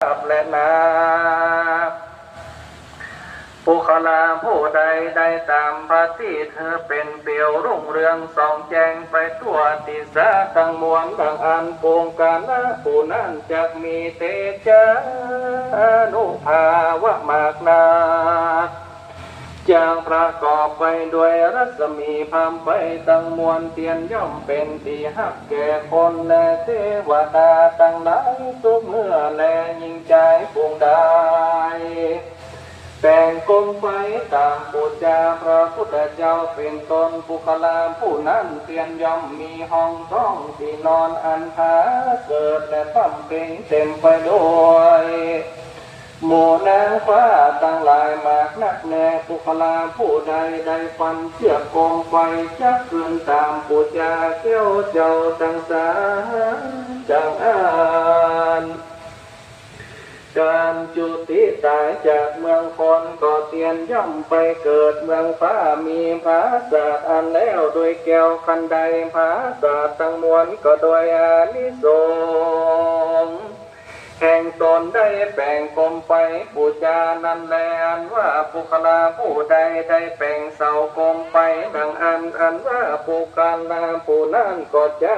และนาผู้ขลาผู้ใดได้ตามพระที่เธอเป็นเปี่ยวรุ่งเรืองส่องแจงไปทั่วทิศทั้งมวลดังอันปวงกาณผู้นั้นจะมีเตจานุภาวะมากนาจางประกอบไปด้วยรัศมีพามไปตั้งมวลเตียนย่อมเป็นที่หักแก่คนและเทวดาตั้งหลายทุกเมื่อแลยิ่งใจปวงได้แต่งกลมไฟตามปูจาพระพุทธเจ้าเป็นตนปุคลาผู้นั้นเตียนย่อมมีห้องท้องที่นอนอันหาเกิดและตั้มเป็นเต็มไปด้วยหมู่นางฟ้าตั้งหลายมากนักแน่ปุคลาผู้ใดได้ฟันเชือกกองไฟจักคืนตามปูจาเกี้ยวเจ้าตั้งสารจังอ่านการจุติตายจากเมืองคนก็เตียนย่อมไปเกิดเมืองฟ้ามีภาษาอันแล้วโดยแก้วคันใดภาษาทั้งมวลก็โดยอานิสงส์แห่งตนได้แป่งกลมไปบูชานันแลอันว่าปุคลาผู้ใดได้แป่งเสากลมไปดังอันว่าปุคลาผู้นั้นก็จะ